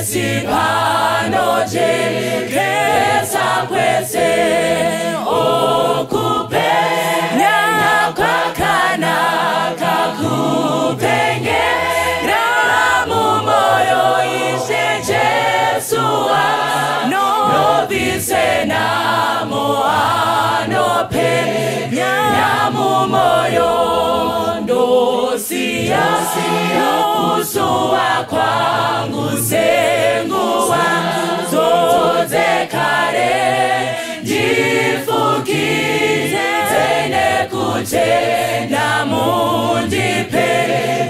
Sipanoje kesa kwese okupenya kwakana kakupenye ramumoyo ise Jesua no bisena moano penya mumoyo ndosia usua kwangu senguwa zote kare jifukize tene kutenda mundipe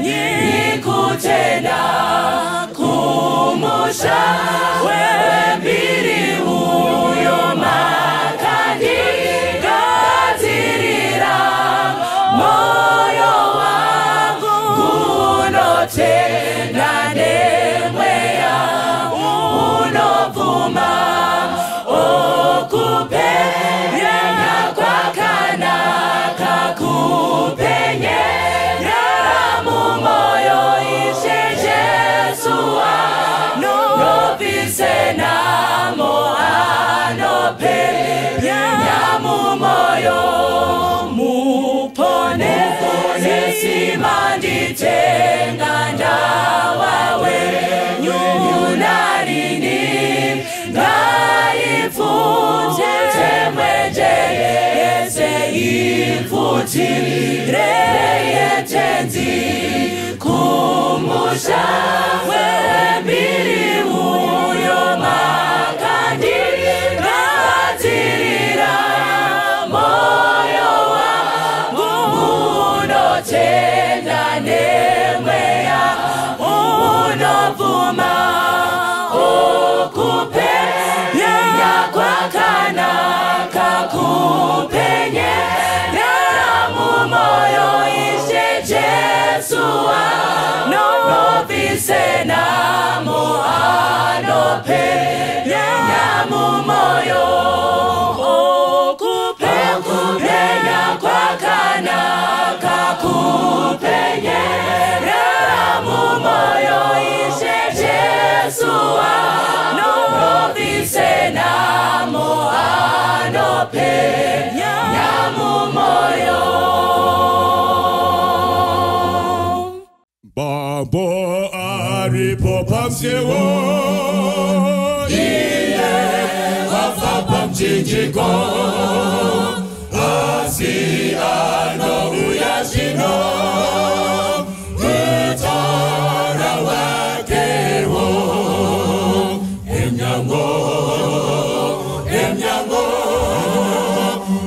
nikutenda kumusha wewe mbiri uyo makandi gatirira moyo wangu unote Tenga ndawawe nyunarini ngaifunze temweje yese ifuti reyetenzi kumusha wewe mbiri uyo makandi gatirira moyo wangu unote Sena moano pe nyamumoyo okupenya kwakana kakupenye nyamumoyo ise Jesua no bisena moano pe nyamumoyo Babo aripo pamsewo iye wafa pamchinjiko asi ano uyashino utara wakewo emnyango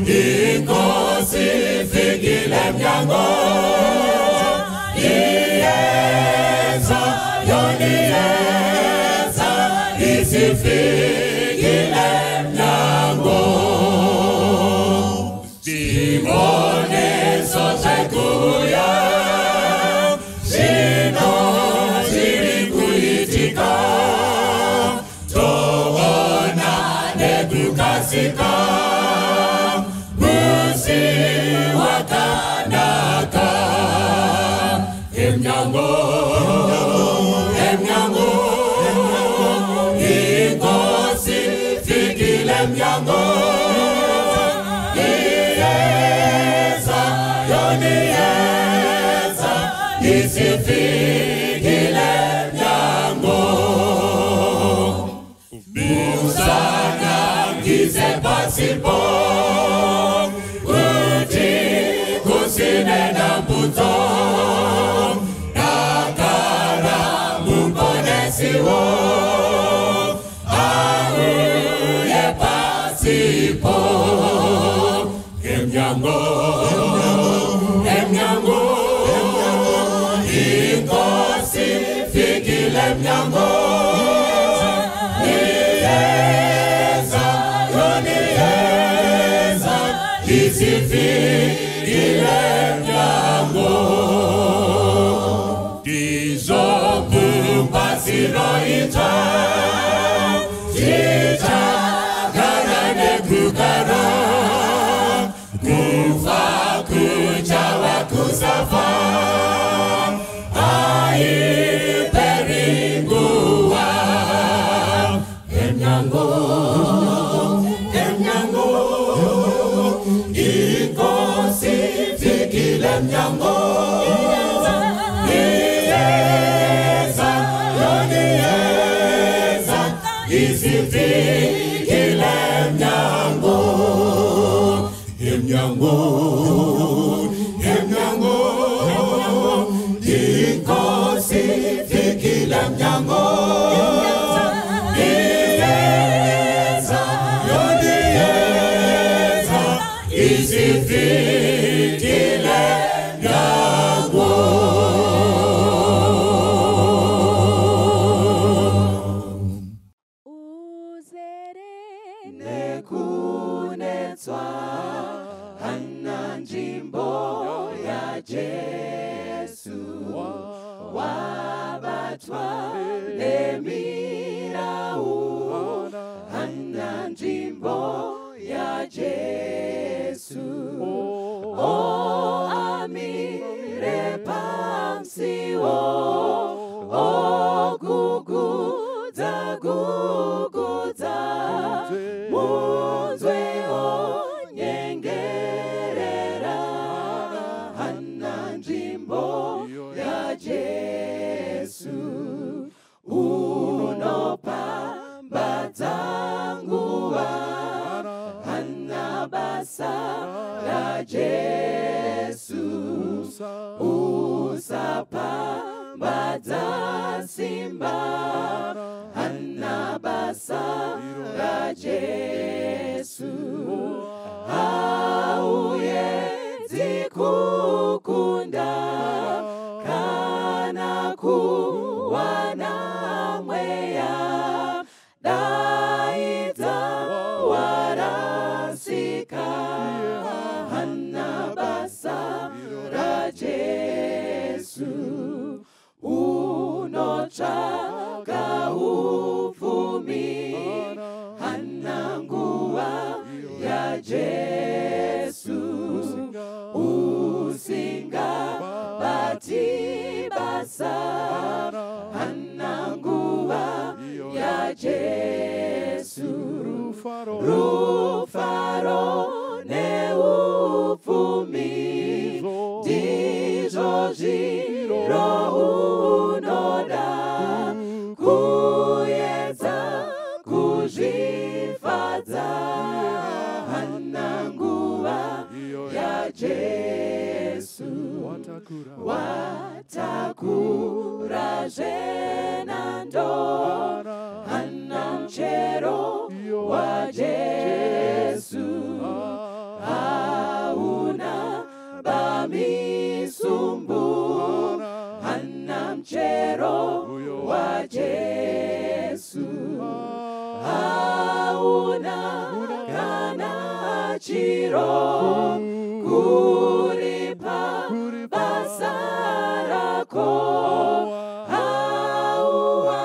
inkosi fikile emnyango Isifikile mnyango Simone sote kuya Sino zirikuitika Tohona nebukasika Musi wakanaka Emnyango Emnyango Iyeza yoniyeza isifikile emnyango Musana ngize pasipo Uti kusine na mbuto Nakara mumponesiwo Emnyango inkosi fikile emnyango Iyeza yoniyeza emnyango inkosi fikile emnyango iyeza yoniyeza isifikile emnyango inkosi fikile emnyango iyeza yoniyeza isifikile emnyango uzere nekunetswa ananjimbo ya Jesu wabatwa lemirau ananjimbo ya Jesu o amire pamsiwo o guguza munzwe o nyengerera ananjimbo ya Jesu unopambaza nguwa anabasa ya Jesu usapambaza simba anabasa ya Jesu auye zikukunda kana kuwana mweya daita warasika anabasa ya Jesu unochaka ufumi anangua ya Jesu usinga batibasa anangua ya Jesu rufaro ne ufumi dijojiro unoda kuyeza kujifadza anangua ya Jesu watakura jenando anamchero wa Jesu hauna bamisumbu anamchero wa Jesu hauna kanachiro kuripa basarako haua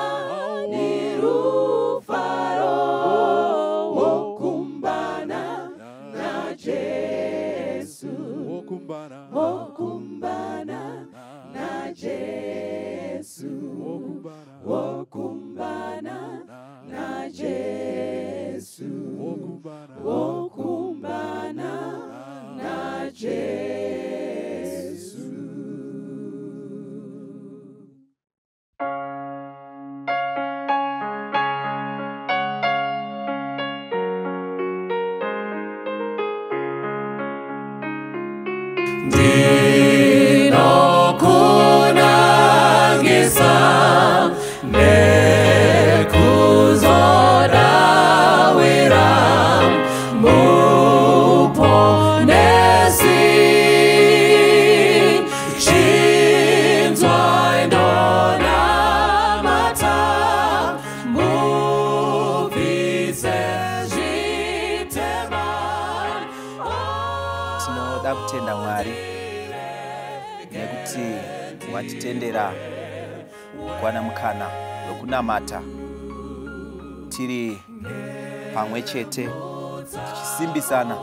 nirufaro wokumbana na Jesu wokumbana na Jesu wokumbana na Jesu wokumbana na Jesu. Dinokunangisa nekuzodawira muponesi chinzwa indona mata muvise zvitema tinoda kutenda Mwari nekuti watitendera kuwana mukana wekunamata tiri pamwe chete tichisimbisana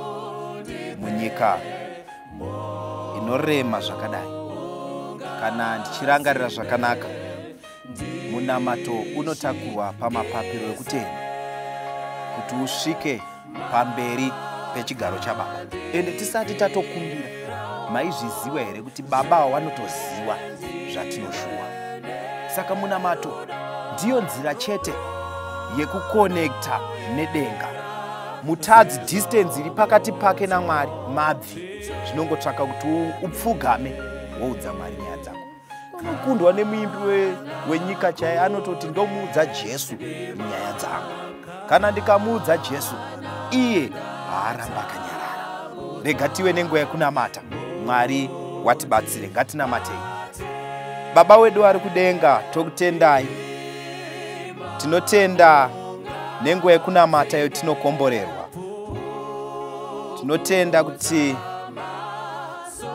munyika inorema zvakadai. Kana ndichirangarira zvakanaka, munamato unotakurwa pamapapiro ekutenda kuti usvike pamberi pechigaro chababa. Ende tisati tatokumbira, maizviziva here kuti baba vanotoziva zvatinoshuva. Saka munamato ndiyo nzira chete yekukonekta nedenga. Mutadzi distance iri pakati pake naMwari mabvi, zvinongotsvaka kuti upfugame woudza Mwari nyaya dzako. Unokundwa nemuimbi wenyika chaiye anototi ndomuudza Jesu nyaya dzangu. Kana ndikamuudza Jesu, iye haaramba akanyarara. Rega tive nenguva yekunamata. Mwari watibatsire, ngatinamatei. Baba wedu ari kudenga, tokutendai. Tinotenda nenguva yekunamata yotinokomborerwa. Tinotenda kuti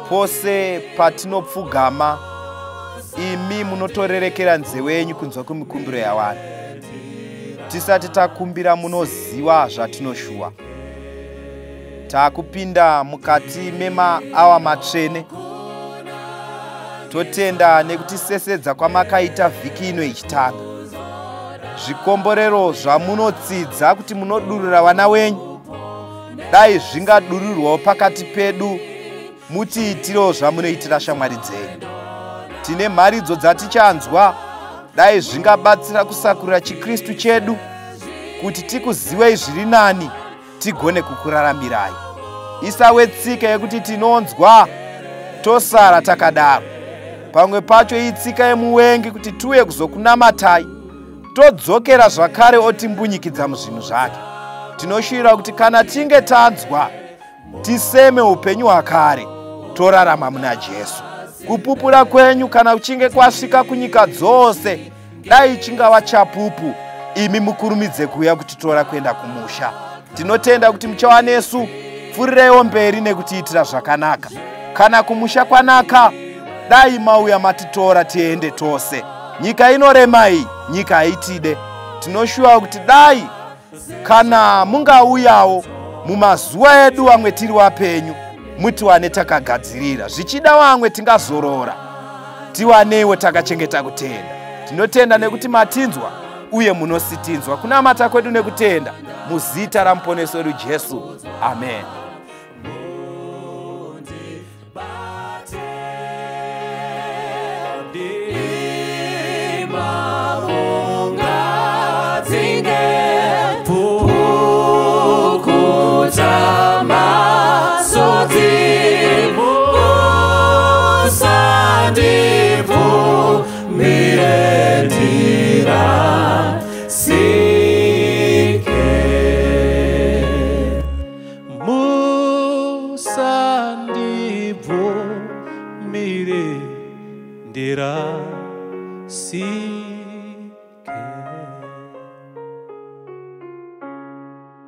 pose patinopfugama, imi munotorerekera nzeve yenyu kunzwa kwemikumbiro yavanhu. Tisati takumbira munoziva zvatinoshuva. Takupinda mukati memaawa matsvene. Totenda nekutisesedza kwamakaita vhiki ino ichitanga. Zvikomborero zvamunotsidza kuti munodurura vana wenyu, dai zvingadururirwawo pakati pedu, mutiitirewo zvamunoitira shamwari dzenyu. Tine mharidzo dzatichanzwa, dai zvingabatsira kusakurira chiKristu chedu, kuti tikuzivei zviri nani, tigone kukuraramirai. Isawe tsika yekuti tinonzwa tosara takadaro. Pamwe pacho itsika yemuvengi kuti tuye kuzokunamatai, todzokera zvakare otimbunyikidza muzvinhu zvake. Tinoshuvira kuti kana tinge tanzwa, tiseme upenyu hwakare, torarama muna Jesu. Kupupura kwenyu kana kuchinge kwasvika kunyika dzose, dai chingava chapupu, imi mukurumidze kuuya kutitora kuenda kumusha. Tinotenda kuti muchava nesu, pfurireiwo mberi nekutiitira zvakanaka. Kana kumusha kwanaka, dai mauya matitora tiende tose. Nyika inorema iyi, nyika haitide. Tinoshuva kuti dai kana mungauyawo mumazuva edu vamwe tiri wapenyu, mutiwane takagadzirira. Zvichida vamwe tingazorora, tiwanewo takachengeta kutenda. Tinotenda nekuti matinzwa uye munositinzwa. Kunamata kwedu nekutenda muzita ramuponesi wedu Jesu. Amen.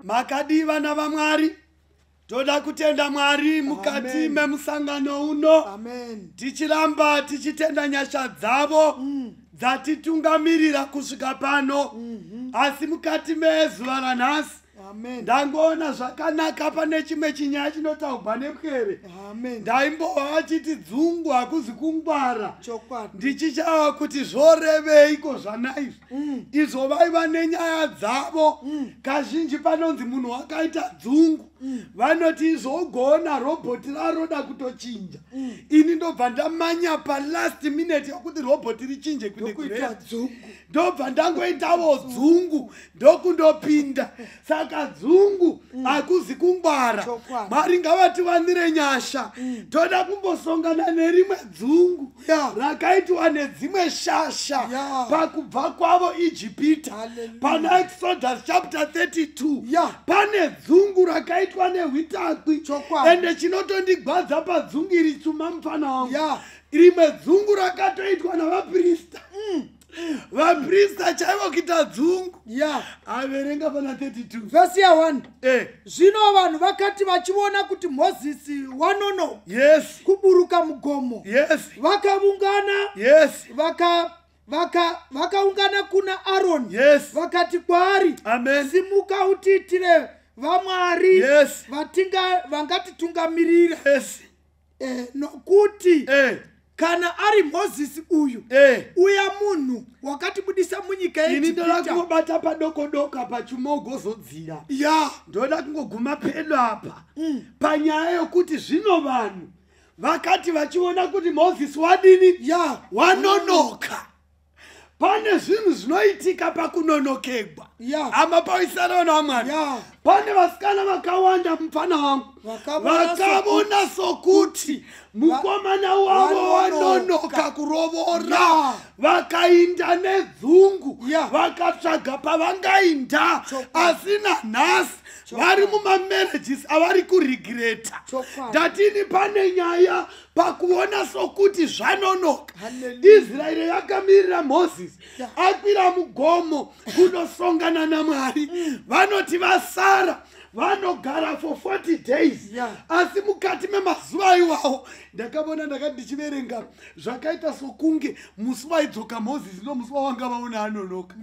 Makadiva na vaMwari, toda kutenda Mwari mukati memusangano uno. Amen. Tichiramba tichitenda nyasha dzavo dzatitungamirira kusvika pano. Asi mukati mezuva ranhasi, ndangoona zvakanaka pane chimwe chinyaya chinotaurwa nepwere. Ndaimbova vachiti dzungu hakuzi kungwara. Ndichichava kuti zvoreveiko zvanaizvi. Izvo vaiva nenyaya dzavo. Kazhinji panonzi munhu wakaita dzungu, vanoti izvogona robhoti raroda kutochinja. Ini ndobva ndamanya palast minute yokuti robhoti richinje kuita dzungu. Ndobva ndangoitawo dzungu ndokundopinda. Saka dzungu hakuzi kungwara. Mwari ngavatiwanire nyasha. Toda kumbosongana nerimwe dzungu rakaitwa nedzimwe shasha pakubva kwavo Ijipita. Pana Exodus chapter 32 pane dzungu rakaitwa nehwitakwi. Ende chinotondigwadza padzungu iri chuma mufana wangu, rimwe dzungu rakatoitwa navaprista. Vaprista chaivo kuita dzungu. Averenga pana 32 Verse 1. Zvino vanhu vakati vachiona kuti Mozisi wanono kuburuka mugomo, vakaungana vakaungana kuna Aroni. Vakati kwaari, simuka utiitire vaMwari vangatitungamirira. Nokuti kana ari Mozisi uyu uya munhu wakatibudisa munyika ini ndoda kungobata padoko-doko apa chumogozodzira ndoda kungoguma pedo apa panyaya yokuti zvino vanhu vakati vachiona kuti Mozisi wadini wanonoka. Pane zvinhu zvinoitika pakunonokegwa ama paisarona wamwari. Pane vasikana vakawanda mufana wangu vakavona sokuti mukomana wavo wanonoka kurovora, vakainda nedzungu vakatsvaga pavangainda, asina nhasi vari mumamarriages avari kurigreta. Ndatini pane nyaya pakuona sokuti zvanonoka. Israeri yakamirira Moses akwira mugomo kunosongana naMwari. Vanoti vasara vanogara for 40 days. Asi mukati memazuva iwawo ndakabona ndakati ndichiverenga zvakaita sokunge musi waidzoka Moses nomusi wawanga vaona anonoka.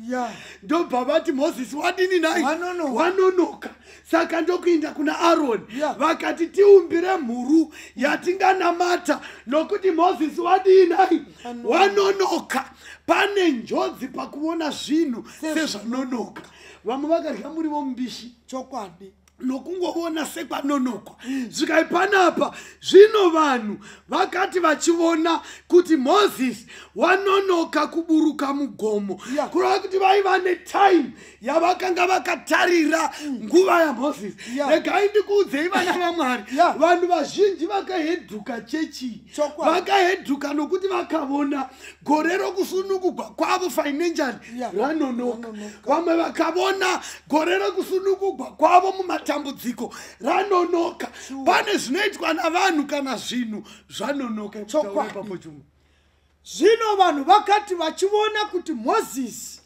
Ndobva vati Moses wadini naye wanonoka. Saka ndokuinda kuna Aaron vakati tiumbire mhuru yatinganamata nokuti Moses wadini naye wanonoka. Pane njodzi pakuona zvinhu sezvanonoka. Vamwe vakarya muriwo mubishi chokwadi nokungoona sekwanonokwa. Zvikaipanapa zvino vanhu vakati vachiona kuti Moses wanonoka kuburuka mugomo, kureva kuti vaiva netime yavakanga vakatarira nguva yaMoses. Regai ndikuudzei vana vaMwari, vanhu vazhinji vakahedhuka chechi, vakahedhuka nokuti vakavona gore rokusunungugwa kwavo financially ranonoka. Vamwe vakavona gore rokusunungugwa kwavo mumatambudziko ranonoka. Pane zvinoitwa navanhu kana zvinhu zvanonoka. Zvino vanhu vakati vachiona kuti Moses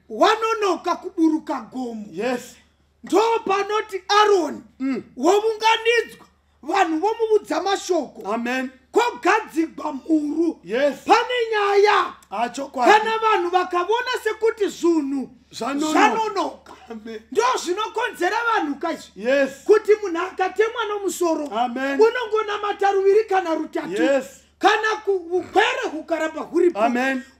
wanonoka kuburuka gomo, ndo panoti Aaron wovunganidzwa, vanhu vomuudza mashoko, kogadzigwa mhuru. Pane nyaya kana vanhu vakavona sekuti zvinhu zvanonoka, ndo zvinokonzera vanhu kaizvi kuti munhu akatemwa nomusoro unongonamata ruviri kana rutatu kana ukwere hukaramba huripo.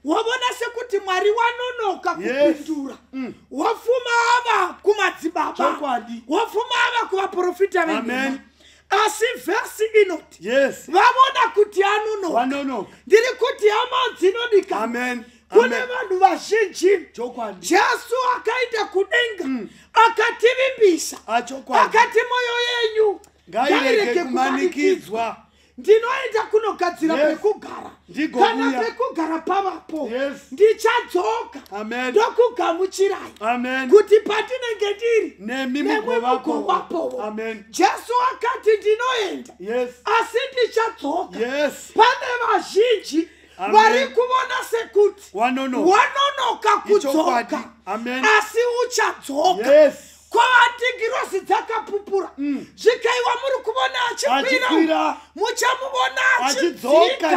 Wavona sekuti Mwari wanonoka kupindura. Wafuma ava kumadzibaba, wafuma ava kuvaprofita venyu. Asi versi inoti vavona kuti anonoka. Ndiri kuti hama dzinodika kune vanhu vazhinji. Jesu akaenda kudenga akativimbisa akati moyo yenyu ngairege kumanikidzwa. Ndinoenda kunogadzira pekugara, kana pekugara pavapo ndichadzoka ndokugamuchirai kuti patinenge ndiri nemwe mugovapovo. Jesu akati ndinoenda asi ndichadzoka. Pane vazhinji vari kuvona sekuti wanonoka kudzoka asi uchadzoka. Kwavatingirosi dzakapupura zvikaiwa muri kuvona achikwira muchamuvona achidzika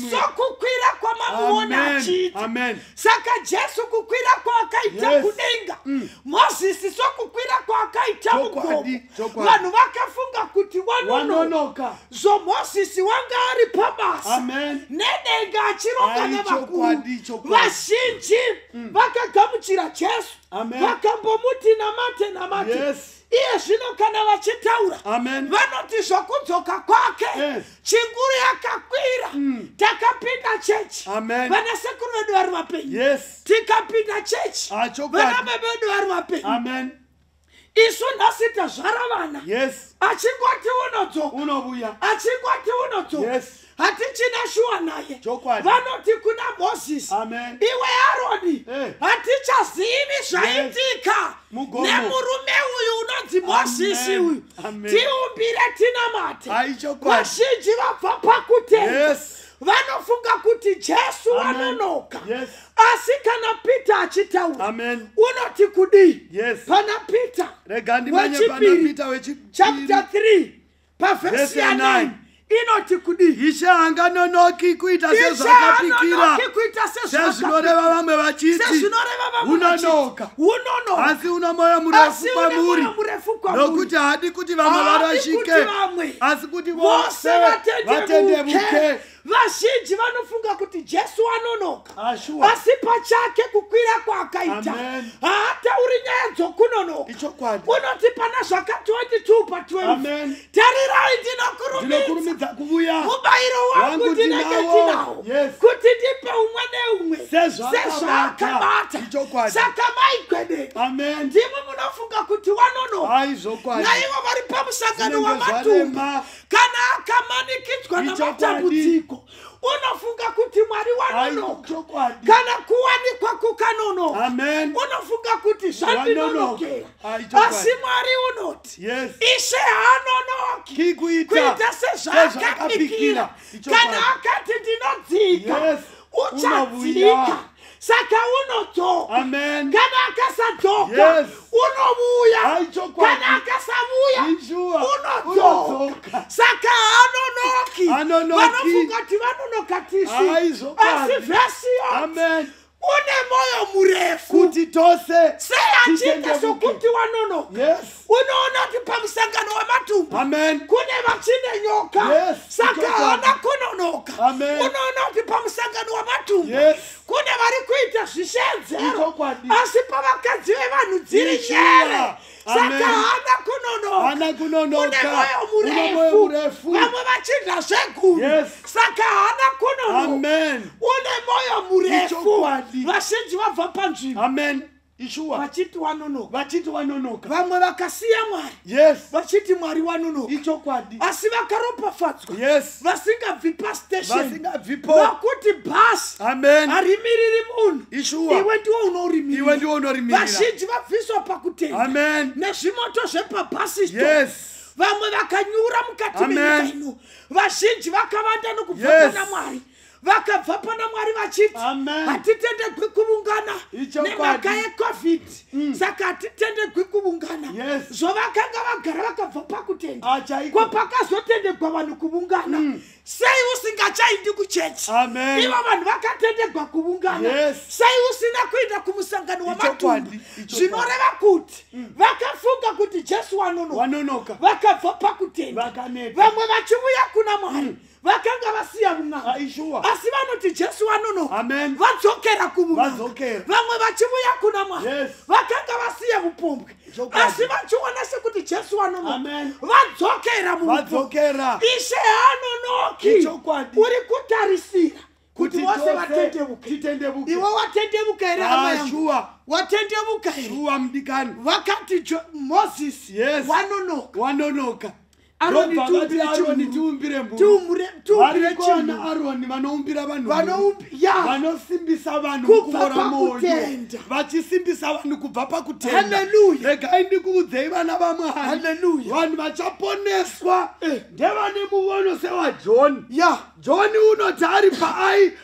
sokukwira kwamamuona achiita. Saka Jesu kukwira kwaakaita kudenga, Mozisi sokukwira kwaakaita mugomo. Vanhu vakafunga kuti wanonoka. So Mozisi wanga ari pabasa nedenga achironga nevakuru. Vazhinji vakagamuchira Jesu vakambomuti namate. Iye zvino kana vachitaura vanoti zvokudzoka kwake chinguru yakakwira. Takapinda chechi, vanasekuru vedu vari vapenyu. Tikapinda chechi, vaname vedu vari vapenyu. Isu nhasi tazvara vana achingoti unodzoka, achingoti unodzoka, hatichina shuwa naye. Vanoti kuna Moses, iwe Aroni, hatichazivi zvaitika nemurume uyu unonzi Mozisi uyu. Tiumbire tinamate. Vazhinji vabva pakutenda vanofunga kuti Jesu wanonoka. Asi kana Peter achitaura unoti kudii? Pana Peter wechipiri chapter 3 pavhesi ya 9 inoti kudii? Ishe hanganonoki kuita sezvakapikira, sezvinoreva vamwe vachiti unonoka, asi una moyo murefu kwamuri, nokuti haadi kuti vamwe varashike, asi kuti vose vatendebuke. vazhinji vanofunga kuti Jesu anonoka, Sure. asi pachake kukwira kwaakaita Amen. haatauri nyaya dzokunonoka. Ichokwadi. Unoti pana zvaka 22 pa12, Amen. tarirai ndinokurumidza Ndinokurumidza kuuya. mubayiro wangu Wangu ndinenge ndinawo. ndinawo Yes. kuti ndipe umwe neumwe Sezvaakabata. sezvaakabata. Ichokwadi. Saka maigwedeka, Amen. ndimwe munofunga kuti wanonoka. Aizokwadi. Naivo vari pamusangano Zvinenge wamatumba zvarema. kana akamanikidzwa Ichokwadi. namatambudziko, unofunga kuti Mwari wanonoka. Ichokwadi. Kana kuwanikwa kukanonoka, Amen. unofunga kuti zvandinonokera, Ichokwadi. asi Mwari unoti Yes. Ishe haanonoki Kikuita. kuita sezvaakapikira. Ichokwadi. Kana akati ndinodzika, Yes. uchadzika. Unobuya. Saka unodzoka. Amen. Kana akasadzoka, Yes. unobuya. Ichokwadi. Kana akasabuya, Ijua. unodzoka. Unodzoka. Saka haanonoki. Hanonoki. Vanofunga kuti vanonoka tisi, Aizokwadi. asi vhesiyo Amen. une moyo murefu. Kuti tose. Sei achiita titendebuke. sokuti wanonoka. Yes. Unoona kuti pamusangano wamatumba Amen. kune vachine nyoka. Yes. Saka Ichokwadi. haana kunonoka. Amen. Unoona kuti pamusangano wamatumba Yes. kune vari kuita zvishedzero, Ichokwadi. asi pavakadzi vevanhu dziri Ishira. nyere. Amen. Saka haana kunonoka. Hana kunonoka. Une moyo Une moyo murefu. murefu. Vamwe vachidya zveguru. Yes. Saka haana kunonoka. Amen. Une moyo murefu. Ichokwadi. Vazhinji vabva panzvimbo Amen. Ishua. vachiti wanonoka. Vachiti wanonoka. Vamwe vakasiya Mwari Yes. vachiti Mwari wanonoka, Ichokwadi. asi vakaropafadzwa Yes. vasingabvi pastation Vasingabvipo. vakuti bhasi Amen. harimiriri munhu, Ishua. iwe ndiwo Iwe unorimirira. ndiwo unorimirira. Vazhinji vabviswa pakutenda Amen. nezvimoto zvepabhasi sto. Yes. Vamwe vakanyura mukati Amen. menyika ino. Vazhinji vakavanda nokubva Yes. pana Mwari, vakabva pana Mwari vachiti Amen. hatitendegwi kuvungana Ichokwadi. nemhaka yecovid. Saka hatitendegwi kuvungana. Yes. Zvovakanga vagara vakabva pakutenda, Achaiko. ko pakazotendegwa vanhu kuvungana. Sei usingachaindi kuchechi? Amen. Ivo vanhu vakatendegwa kuvungana. Yes. Sei usina kuenda kumusangano wamatumba? Ichokwadi. Zvinoreva kuti vakafunga kuti Jesu wanonoka, Wanonoka. vakabva pakutenda. Vakaneta. Vamwe vachiuya kuna Mwari vakanga vasiya vun'anga, Ishua. asi vanoti Jesu wanonoka, Amen. vadzokera kuvun'anga. Vadzokera. Vamwe vachiuya kuna Mwari Yes. vakanga vasiya upombwe, Ichokwadi. asi vachiona sekuti Jesu wanonoka, Amen. vadzokera muupombwe. Vadzokera. Ishe haanonoki. Ichokwadi. Uri kutarisira kuti Kuti vose tose vatendebuke. titendebuke. Iwe watendebuka here hama yangu? Ashua. Watendebuka here? Shua mdikani. Vakati Moses Yes. wanonoka. Wanonoka. Aroni Ndobva vati tiumbire Aroni chimhuru. tiumbire mhuru. Tiumbire Varikona chimhuru. Aroni vanoumbira vanhu. Ya. Vanosimbisa vanhu Kubva mukuvora moyo. pakutenda. Vachisimbisa vanhu kubva pakutenda. Hallelujah. Regai ndikuudzei vana vaMwari. Hallelujah. Vanhu vachaponeswa ndevane muono sewaJoni. Ya. Joni unoti ari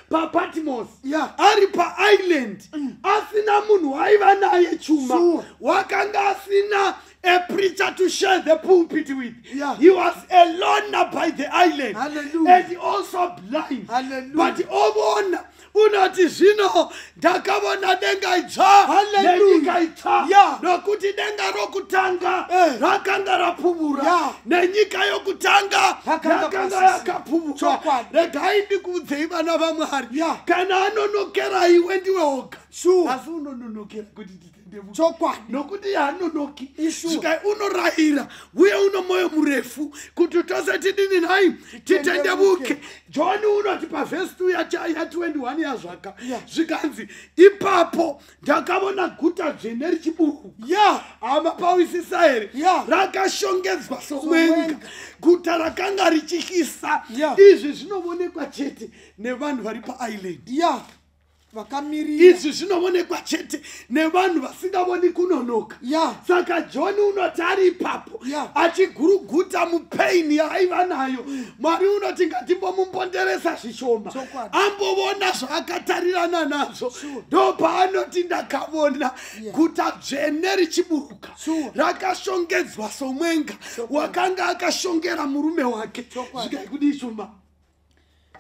paPatmos. Ya. Ari paisland. Asina munhu waiva naye chuma. Sure. Wakanga asina a preacher to share the pulpit with. Yeah. He was alone by the island. Hallelujah. And also blind. Hallelujah. But obona unoti zvino ndakavona denga itsva Hallelujah. nenyika itsva Yeah. nokuti denga rokutanga rakanga rapumura Yeah. nenyika yokutanga Rakanga yakanga pasisa. yakapumura. Chokwadi. Regai ndikuudzei vana vaMwari. Yeah. Kana anonokera iwe ndiwe oga. Sure. Asi unononokera kuti titendebuke. Chokwadi. Nokuti haanonoki Ishua. svikai unorayira uye uno moyo murefu kuti tose tidini nhai titendebuke. Joni unoti pavhesi 2 ya21 yazvaka Yeah. zvikanzi ipapo ndakavona guta dzvene richiburuka. Ya. Hama pawisisa here Yeah. rakashongedzwa somwenga, Somwenga. guta rakanga richityisa. Yeah. Izvi zvinoonekwa chete nevanhu vari paisland. Ya. Vakamirira. Izvi zvinoonekwa chete nevanhu vasingavoni kunonoka. Ya. Saka Joni unoti ari ipapo Yeah. achiguruguta mupaini yaaiva nayo. Mwari unoti ngatimbomumbonderesa zvishoma Chokwadi. ambovona zvaakatarirana nazvo. Sure. Ndo paanoti ndakavona Yeah. guta dzvene richiburuka Sure. rakashongedzwa somwenga wakanga akashongera murume wake. Chokwadi. Zvikai kudii shoma.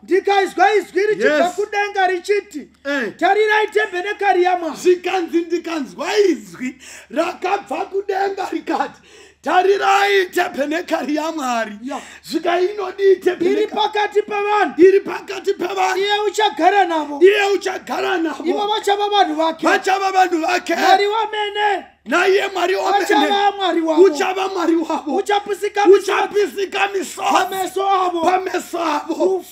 Ndikaizwa izwi richibva Yes. kudenga richiti, Eh. tarirai tebhenekari yaMwari. Zvikanzi ndikanzwa izwi rakabva kudenga rikati tarirai tapenekari yaMwari zvikainodi iri tapenekari pakati pevanhu, iri pakati pevanhu, iye uchagara navo, iye uchagara ivo navo, vachava vanhu vake, vachava vanhu vake, Mwari wamene naiye Mwari wamene achava Mwari wavo, uchava Mwari wavo, uchapisika misodzi uchapisika misodzi pameso avo, pameso avo,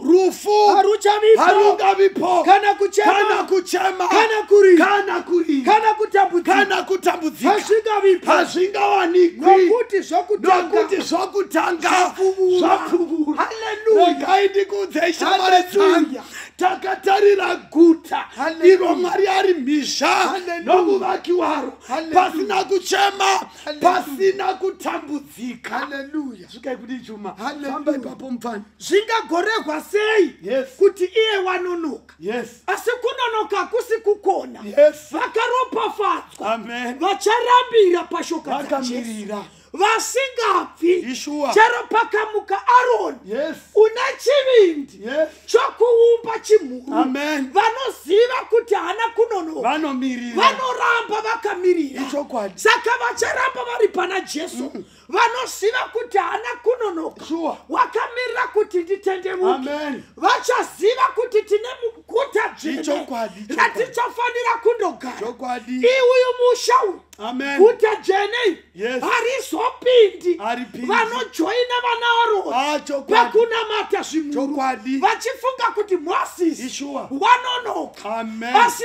rufu haruchavipo, harungavipo, kana kana kuchema, kuchema, kana kurira, kana kurira, kana kutambudzika, kana kutambudzika, hazvingavipo, hazvingawanikwi, nokuti zvokutanga nokuti zvokutanga zvapfumura. zvapfumura. Haleluya. Regai ndikuudzei shamwari Haleluya. dzangu, takatarira guta Haleluya. iro Mwari ari mhizha Haleluya. nomuvaki waro, Haleluya. pasina kuchema, Haleluya. pasina kutambudzika. Haleluya. Svikai kuti chuma, Haleluya. famba ipapo mupfani. zvingagoregwa sei Yes. kuti iye wanonoka, Yes. asi kunonoka hakusi kukona. Yes. Vakaropafadzwa Amen. vacharambira pashoka raJesu, Vakamirira. vasingabvi, Yeshua. chero pakamuka Aroni Yes. una chivindi Yes. chokuumba chimhuru, Amen. vanoziva kuti hana kunonoka, Vanomirira. vanoramba vakamirira, Ichokwadi. saka vacharamba vari pana Jesu, vanoziva kuti hana kunonoka, Sure. wakamirira kuti nditendemuke, Amen. vachaziva kuti tine muguta dzvene Ichokwadi. ratichafanira kundogara. Chokwadi. Uyu musha uyu, Amen. guta dzvene Yes. harizopindi Haripindi. vanojoina vana Aroni Chokwadi. pakunamata zvimhuru, Chokwadi. vachifunga kuti Mozisi Yeshua. wanonoka, Amen. asi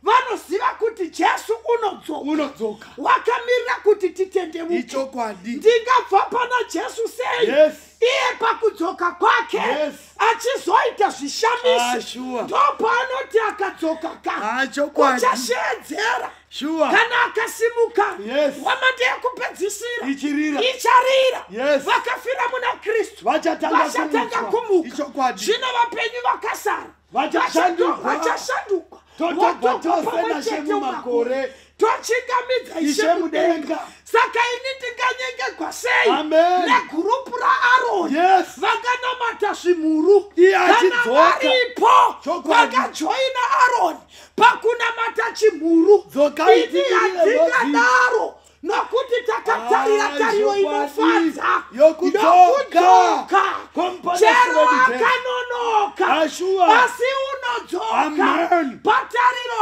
vanoziva kuti Jesu unodzoka. Unodzoka. Wakamirira kuti titendemuke. Ichokwadi. Ndingabva pana Jesu sei? Yes. Iye pakudzoka kwake Yes. achizoita zvishamiso, Sure. ndopaanoti akadzoka ka Chokwadi. uchashedzera, Sure. kana akasimuka Yes. wamande yekupedzisira Ichirira. icharira. Yes. Vakafira muna Kristu Vachatanga kumuka, Ichokwadi. zvino vapenyu vakasara Vachashanduka. vachashanduka, Totogwa votoka tose pamwe naShe chete mumakore. mumakore, tochingamidza Ishe Ishe mudenga. mudenga. Saka ini ndinganyengegwa sei Amen. negurupu raAroni Yes. vakanamata zvimhuru, Iye kana achidzoka. varipo Chokwadi. vakajoina Aroni pakunamata chimhuru. Dzokai Ini tirire hatingadaro, nokuti takatarira tariro chokwadi. inofadza Yokudzoka. yokudzoka. Komponesi Chero wedite. akanonoka, Sure. asi unodzoka Amen. patariro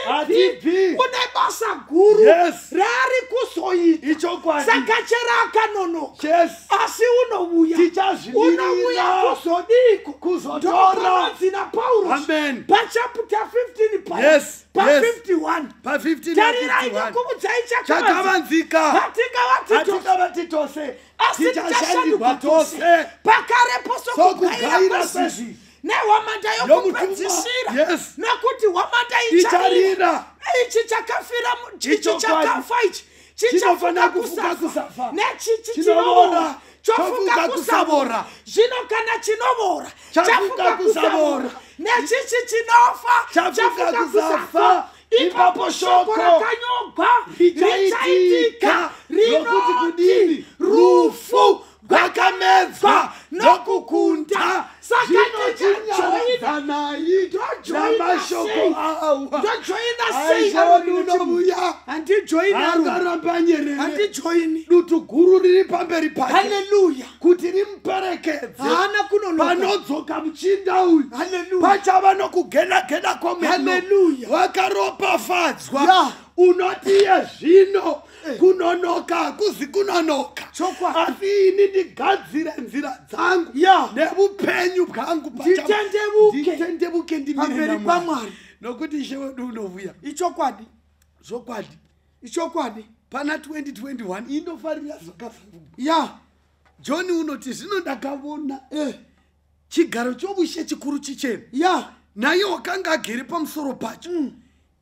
Hatipi. hatipi, une basa guru Yes. raari kuzoita. Ichokwadi. Saka chero akanonoka, Yes. asi unouya Tichazvimirira. kuzodiko, Kuzotora. ndopanonzi naPauro Amen. pachapita 15 pa Yes. Yes. 51. Pa 15 Tarirai na 51. ndikuudzai chakavanzika, Chakavanzika. hatingavati Hatingavati tose. asi Tichashandirwa tichashandirwa tose. tose. Pakarepo Sokugaira sokugaira sezvi. sezvi nehwamanda yokupedzisira, Yomutumwa. Yes. nokuti hwamanda Icharira. icharira. Ichi chakafira ichi Ichokwadi. chakafa ichi Chinofana chichafuka kufuka kusafa. kusafa, nechichi Chinovora. chinovora chofuka Chofuka kusavora. kusavora. Zvino kana chinovora Chafuka chafuka kusavora. kusavora, nechichi chinofa Chafuka chafuka kusafa. kusafa. Ipapo shoko rakanyogwa richaitika Nokuti kudini? rinoti rufu Rwakamedzwa nokukunda. Saka Zvinochinyadza nayi namashoko awa. ndojoina sei Aisha Aroni unomuya. handijoini Aroni, Angaramba nyerere. handijoini. Dutu guru riri pamberi pake. Haleluya. Kuti rimuperekedze. Haana kunonoka. Panodzoka muchinda uyu. Haleluya. Pachava nokugena-gena kwemeno. Haleluya. Vakaropafadzwa. Ya. Unoti iye zvino kunonoka hakuzi kunonoka. Chokwadi. Asi ini ndigadzire nzira dzangu. Ya. Neupenyu bwangu Nditendebuke ndimire pamberi naMwari. paMwari. Nokuti Ishe wedu unovuya. Ichokwadi, Zvokwadi. ichokwadi. Pana 2021 inofarira zvakafungwa. Ya. John unoti zvino ndakavona chigaro chobushe chikuru chichena. Ya. Naye wakanga agere pamusoro pacho.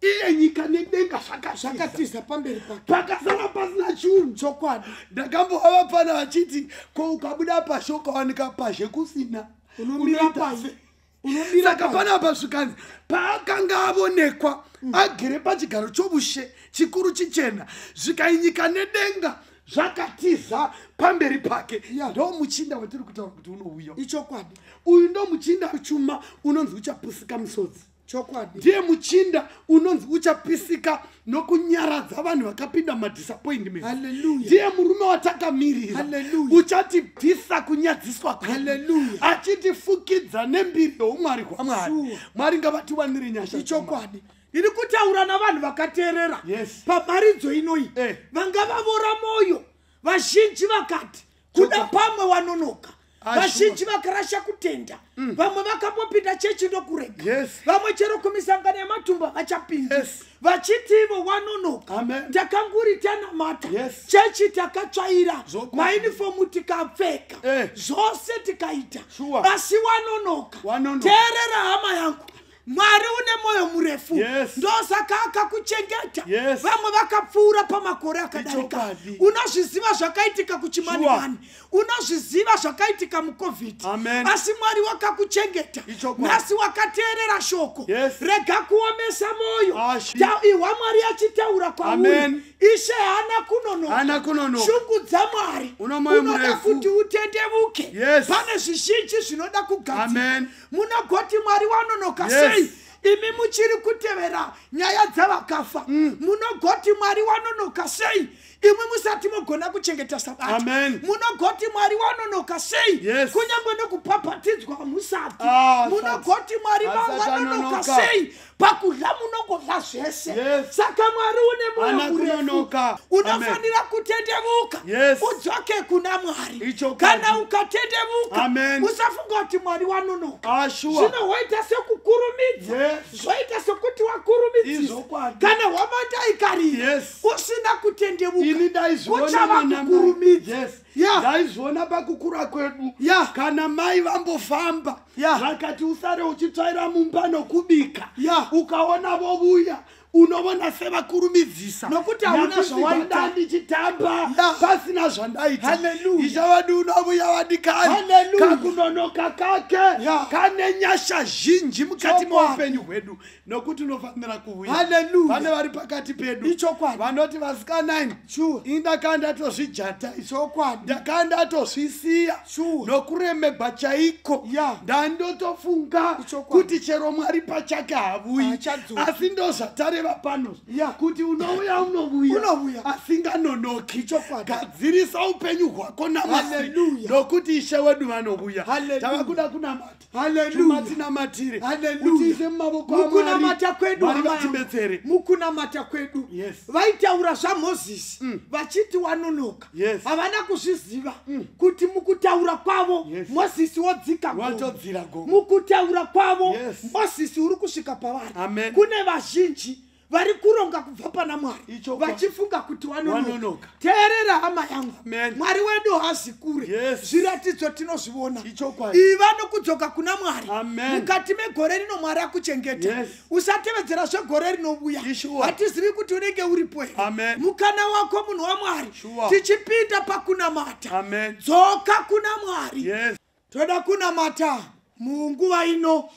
Iye nyika nedenga Zvakatiza pamberi pake. pakasara pasina chinhu. Chokwadi. Ndakambovava pana vachiti ko ukabuda pashe ukawanika pashe kusina Unomira unoita pashe. sei? Unomira Saka pana pasvikanzi paakanga avonekwa agere pachigaro chobushe chikuru chichena zvikainyika nedenga zvakatiza pamberi pake. Ya. Ndo muchinda watiri kutaura kuti unouya. Ichokwadi. Uyu ndo muchinda chuma unonzi uchapusika misodzi. chokwadi ndiye muchinda unonzi uchapisika nokunyaradza vanhu vakapinda madisappointment. Hallelujah. Ndiye murume watakamirira Hallelujah. uchatibvisa kunyadziswa kwedu. Hallelujah. Achitifukidza nembiri youmwari hwamwari. Sure. Mwari ngavatiwanire nyasha. ichokwadi iri kutaura navanhu vakateerera Yes. pamharidzo inoi vanga vavora moyo vazhinji vakati kuda pamwe wanonoka vazhinji vakarasha kutenda vamwe vakambopinda chechi ndokurega Yes. vamwe chero kumisangano yematumba vachapinda Yes. vachiti ivo wanonoka Amen. takanguri tanamata Yes. chechi takatsvaira Zvokuti. mainifomu tikapfeka zvose tikaita Sure. asi wanonoka Wanonoka. teerera hama yangu Mwari une moyo murefu. Yes. Ndosaka akakuchengeta. Yes. Vamwe vakapfuura pamakore akadarika. Ichokadi. Unozviziva zvakaitika kuchimanimani. Unozviziva zvakaitika muCovid. Amen. Asi Mwari wakakuchengeta. Ichokadi. Nhasi wakateerera shoko. Yes. Rega kuomesa moyo. Ashi. Ihwa Mwari achitaura kwauri. Amen. Ishe hana kunonoka. Hana kunonoka. Shungu dza Mwari. Una moyo Unoda murefu. kuti utendevuke. Yes. Pane zvizhinji zvinoda kugadzirwa. Amen. Munogoti Mwari wanonoka Yes. sei? Imi muchiri kutevera nyaya dzavakafa. Munogoti Mwari wanonoka sei? Imi musati mogona kuchengeta Sabata. Amen. Munogoti Mwari wanonoka sei? Yes. Kunyangwe nokupapatidzwa musati. Ah, Munogoti Mwari asati wanonoka anonoka. sei? Pakudla munongodla zvese. Yes. Saka Mwari une Hana moyo murefu. kunonoka. Unofanira kutendevuka. Yes. Udzoke kuna Mwari. Ichokadi. Kana ukatendevuka. Amen. Usafunga kuti Mwari wanonoka. Ashua. Zvino waita sekukurumidza. Yes. Zvoita sekuti wakurumidzisa. Izokwadi. Kana wamata ikarira. Yes. Usina kutendevuka. Ini ndaizviona Kuchava mana kukurumidza. Yes. Yeah. Ndaizviona pakukura kwedu. Yeah. Kana mai vambofamba. Yeah. Vakati usare uchitsvaira mumba nokubika. Yeah. Ukaona vovuya. Unoona sevakurumidzisa. Nokuti hauna zvawaita. Ndichitamba. Yeah. Pasina zvandaita. Hallelujah. Ichavadi unovuya vadikani. Hallelujah. Kakunonoka kake. Yeah. Kane nyasha zhinji mukati Chokwadi. meupenyu hwedu. Nokuti unofanira kuvuya. Hallelujah. Vane vari pakati pedu. Ichokwadi. Vanoti vasikanai. Sure. Indakanda tozvijata. Ichokwadi. Ndakanda tozvisiya. Sure. Nokuremegwa chaiko. Yeah. Ndandotofunga Ichokwadi. kuti chero Mwari pachake havuyi. Achadzoka. Asi ndozvatareva pano. Yeah. Kuti unovuya unovuya. Unovuya. Asinganonoki. Ichokwadi. Gadzirisa upenyu hwako namasi. Hallelujah. Nokuti Ishe wedu vanovuya. Hallelujah. Tavakuda kunamata. Hallelujah. Matinamatire. Hallelujah. Utiise mumavoko aMwari. Mukunamata kwedu Mwari hama yangu. vatibetsere. Mukunamata kwedu. Yes. Vaitaura zvaMozisi vachiti wanonoka. Yes. Havana kuzviziva kuti mukutaura kwavo Yes. Mozisi wodzika Watodzira gomo. mukutaura kwavo Yes. Mozisi uri kusvika pavari. Amen. Kune vazhinji vari kuronga kubva pana Mwari Ichokwa. vachifunga kuti wanonoka. Wanonoka. Teerera hama yangu. Amen. Mwari wedu hazi kure. Yes. Zviratidzo tinozviona. Ichokwa. Iva nokudzoka kuna Mwari. Amen. Mukati megore rino Mwari akuchengeta. Yes. Usatevedzera zvegore rinouya. Sure. Hatizivi kuti unenge uripo here. Amen. Mukana wako munhu waMwari. Sure. Tichipinda pakunamata. Amen. Dzoka kuna Mwari. Yes. Toda kunamata munguva ino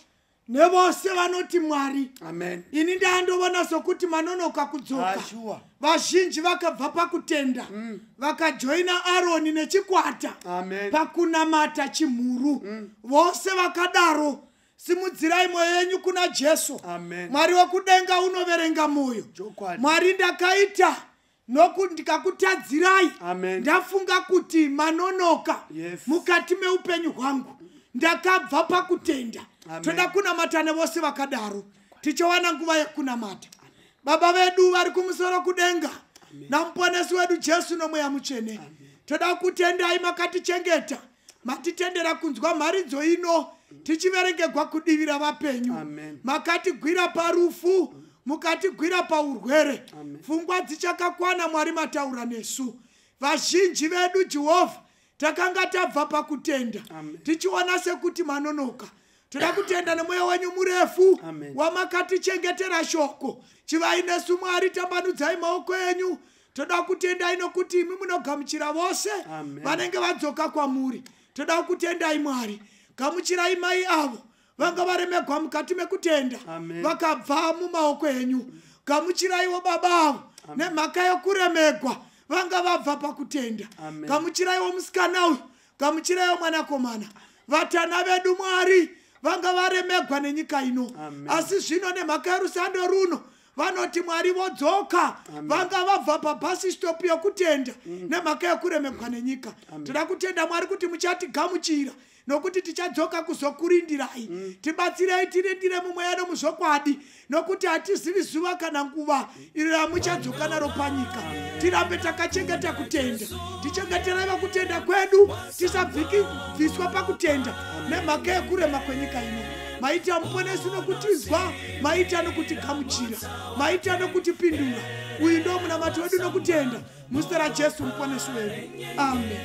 nevose vanoti Mwari. Amen. Ini ndandovona sokuti manonoka kudzoka. Sure. Vazhinji vakabva pakutenda vakajoina Aroni nechikwata Amen. pakunamata chimhuru. Vose vakadaro simudzirai mwoyo yenyu kuna Jesu. Amen. Mwari wekudenga unoverenga moyo. Chokwadi. Mwari ndakaita ndikakutadzirai. Amen. Ndafunga kuti manonoka Yes. mukati meupenyu hwangu. Ndakabva pakutenda. Amen. Toda kunamata nevose vakadaro. Tichawana nguva yekunamata. Baba vedu vari kumusoro kudenga. Namuponesi wedu Jesu nomweya mutsvene. Toda kutendai makatichengeta. Matitendera kunzwa mharidzo ino. Tichiverengegwa kudivira vapenyu. Amen. Makatigwira parufu. Mukatigwira paurwere. Amen. Pfungwa dzichakakwana Mwari mataura nesu. Vazhinji vedu Jehovha takanga tabva pakutenda. Amen. Tichiona sekuti manonoka. Toda kutenda nemweya wenyu murefu. Amen. Wamakatichengetera shoko. Chivai nesu Mwari, tambanudzai maoko enyu. Toda kutendai nokuti imi munogamuchira vose Amen. vanenge vadzoka kwamuri. Toda kutendai Mwari. Gamuchirai mai avo vanga varemegwa mukati mekutenda. Amen. Vakabva mumaoko enyu. Gamuchiraiwo baba avo nemhaka yokuremegwa vanga vabva pakutenda. Amen. Gamuchiraiwo musikana uyu. Gamuchiraiwo mwanakomana. Vatana vedu Mwari vanga varemegwa nenyika ino. Asi zvino nemhaka yerusando runo vanoti Mwari vodzoka vanga vabva pabasi stop yokutenda nemhaka yekuremegwa nenyika. Toda kutenda Mwari kuti muchatigamuchira nokuti tichadzoka kuzokurindirai. Tibatsirei tirindire mumweya nomuzvokwadi nokuti hatizivi zuva kana nguva iro ramuchadzoka naro panyika. Tirambe takachengeta kutenda, tichengeterai vakutenda kwedu, tisabviswa pakutenda nemhaka yekurema kwenyika ino. Maita muponesi nokutizwa, maita nokutigamuchira, maita nokutipindura. Uyu ndo munamati wedu nokutenda muzita raJesu muponesi wedu. Amen.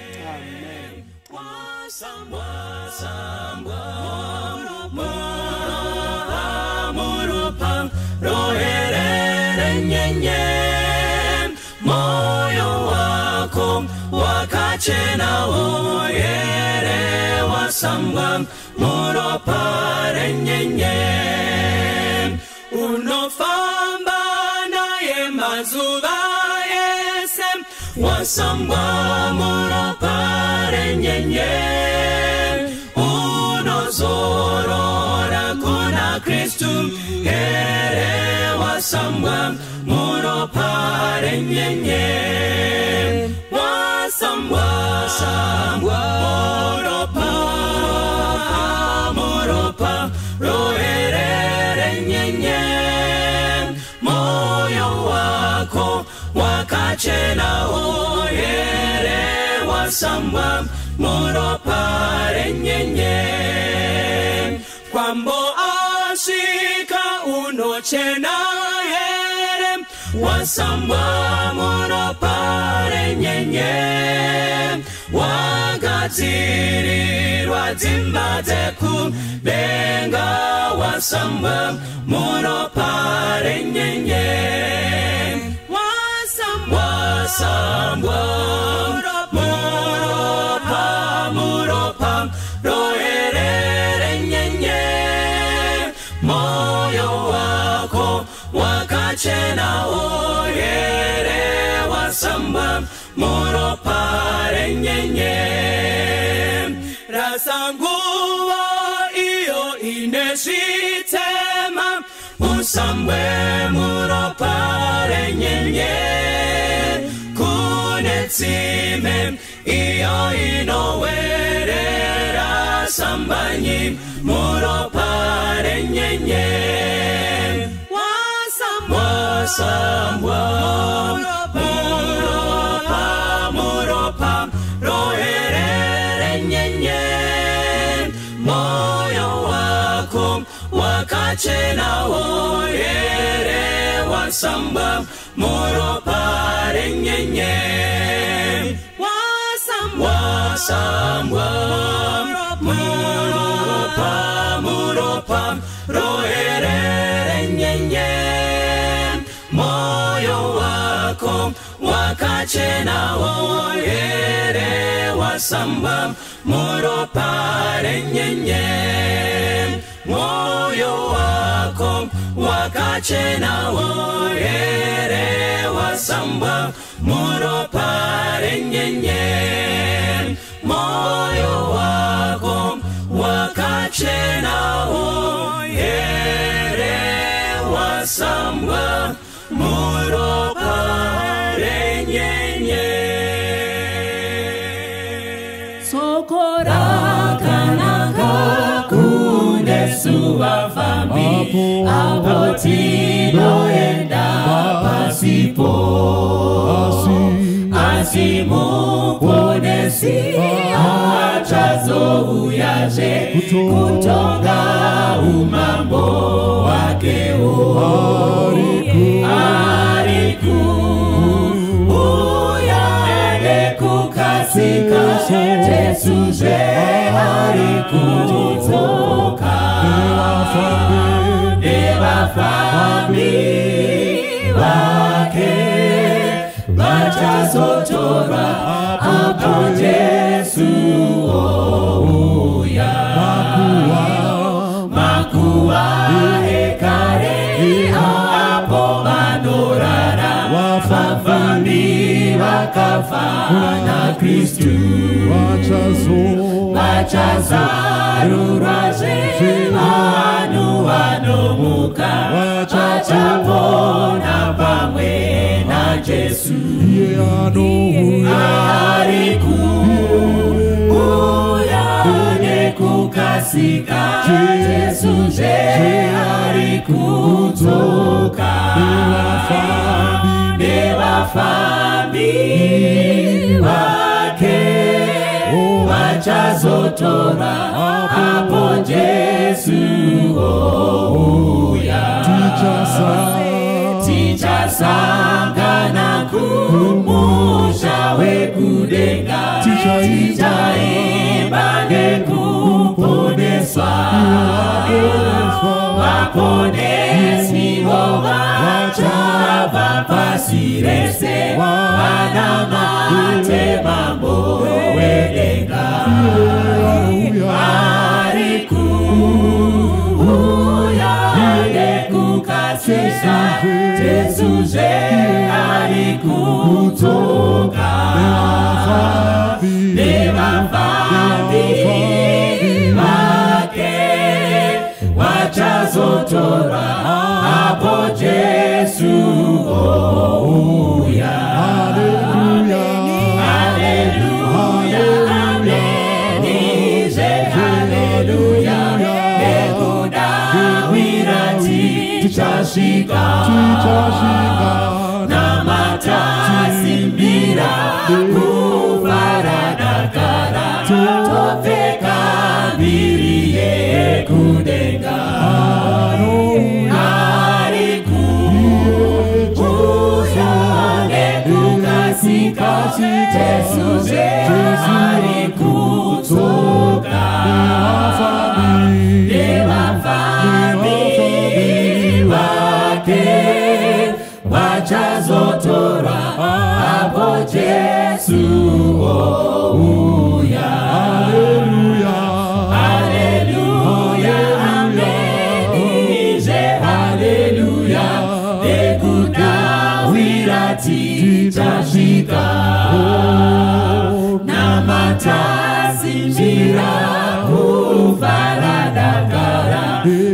Moyo wako wakachena oyere wasambwa muropa renyenye unofamba naye mazuva yese wasambwa muropa renyenye unozorora kuna Kristu here wasambwa muropa renyenye wasambwa muropa rohere renyenye moyo wako wakachena oyere wasambwa muropa renyenye kwambo asika unochena here wasambwa muropa renyenye wagadzirirwa dzimba dzekudenga wasambwa muropa renyenye muropa rohere renyenye moyo wako wakachena oyere wasambwa muropa renyenye rasanguva iyo inesitema usambwe muropa renyenye kunetsime iyo inowerera sambanyi muropa renyenye muropa rohere renyenye moyo wako wakachena oyere wasambwa muropa renyenye muropa rohere renyenye moyo wako wakachena oyere wasambwa muropa renyenye moyo wako wakachena oyere wasambwa muropa renyenye moyo wako wakachena oyere wasambwa muropa renyenye sokora kanaka kunesu wafambi apo tinoenda pasipo asimuponesi achazouyaje kutonga umambo wakeo ariku uyane kukasika jesuje arikutoka nevafambi vake vachazotorwa apo Jesu ouya makuwa ekare apo vanorara vafambi vake vakafa na Kristu vachazarurwazve vanhu vanomuka vachapona pamwe naJesu ari kuuya nekukasika Jesuzve ari kudzoka nevafambi vake vachazotora apo Jesu ouya tichasangana kumusha wekudenga tichaimba nekuponeswa vaponesivo vachabva pasi rese vanamate mambo wedenga ari kuuya nekukasika Jesuzve ari kudzoka nevafambi vake vachazotora apo Jesu ouya. Haleluya, amenize haleluya, nekudawira tichasvika namatasimbira kuvaradakara topfeka mbiri yekudenga ari kuuya nekukasika Jesuzve ari kudzoka nevafambi vake vachazotora apo Jesu ouya. Haleluya, amenize haleluya, nekudawira tichasvika namatasimbira kuvaradakara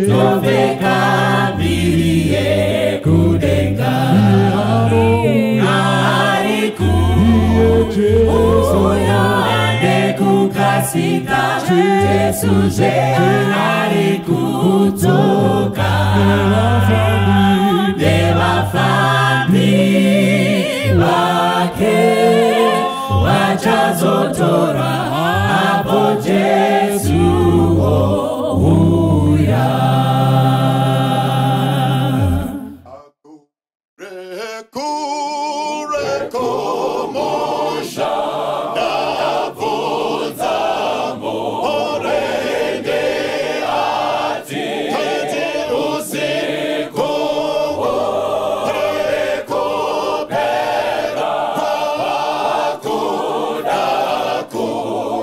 topfeka mbiri yekudenga ari kuuya nekukasika Jesuzve ari kudzoka nevafambi vake vachazotora apo Jesu ouya. Cool.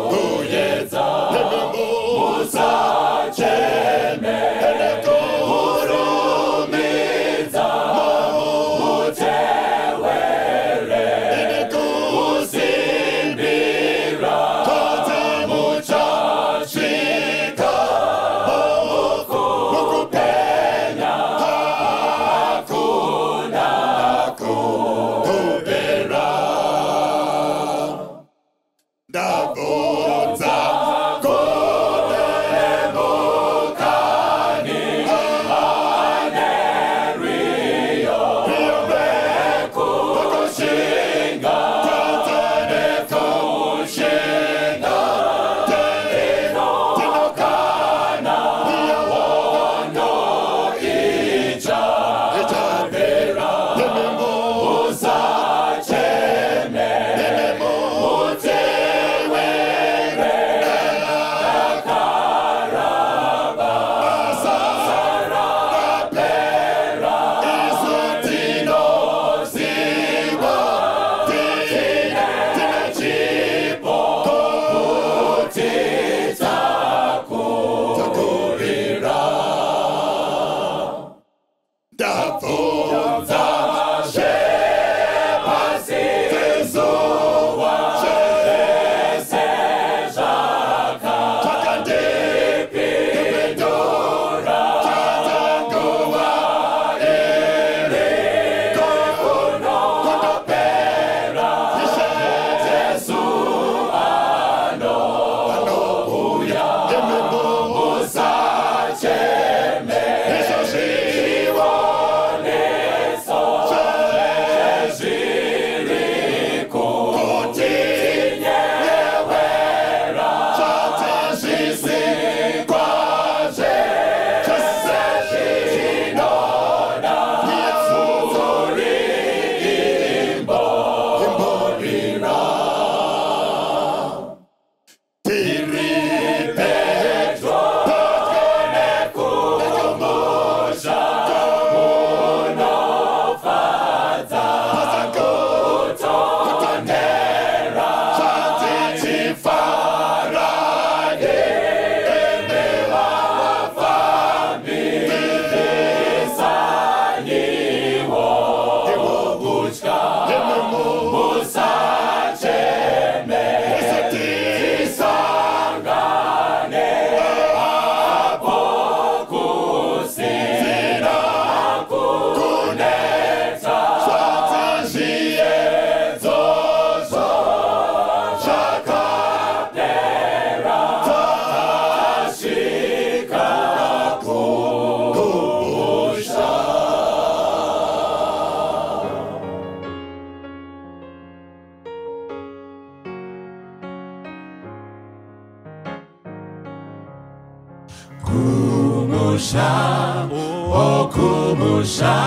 okumusha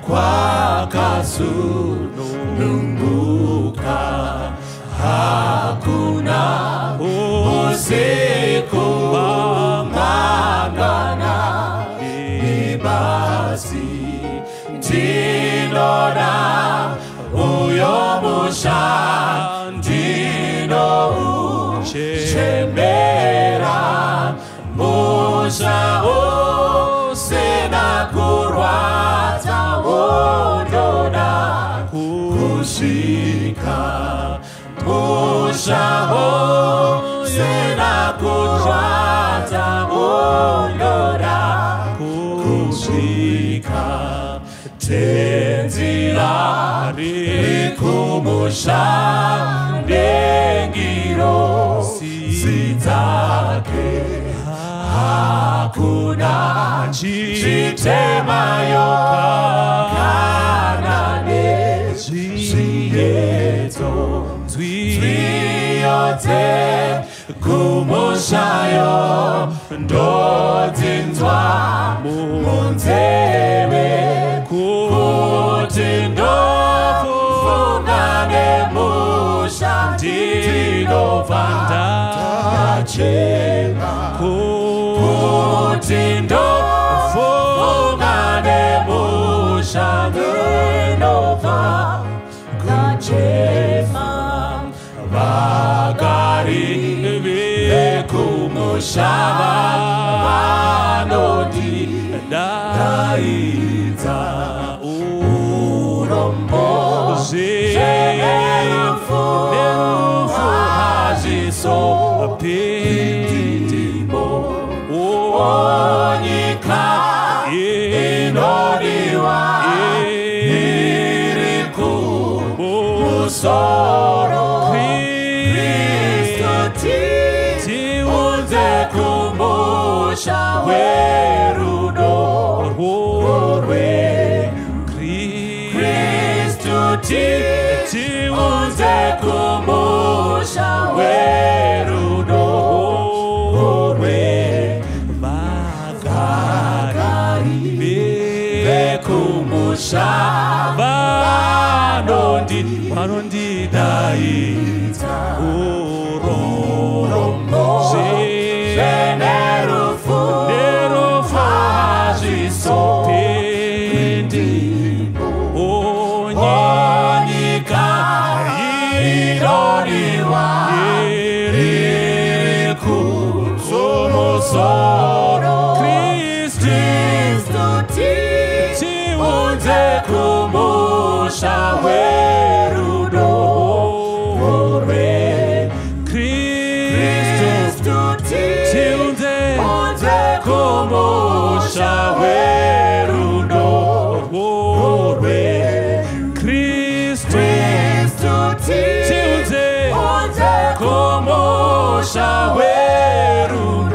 kwakasununguka, hakuna usiku mangana ibasi ndinora uyo musha ndinouchemera musha usina kurwadza wondoda kusvika musha usina kurwadza wondoda kusvika tenzira rikumusha ndengiro sidzake hakuna chitemayo kana nezviedzo zviyodze kumushayo ndodzinzwa munzeve kuti ndofunga nemusha ndinobva ndachena kuti ndofunga nemusha ndinobva ndachena vagari vekumusha vanondidaidza urombo zverufu hazvisopindimo onyika inodiwa iri kumusoro Kristu tiunze kumusha werudo rwe Kristu tiunze kumusha werudo rwe vagari vekumusha vanondidaidza urombo nerufu hazvisopindimo onyika inodiwa iri kumusoro Kristu tiunze kumusha werudo rwe Kristu tiunze kumusha werudo rwe Kristu tiunze kumusha werudo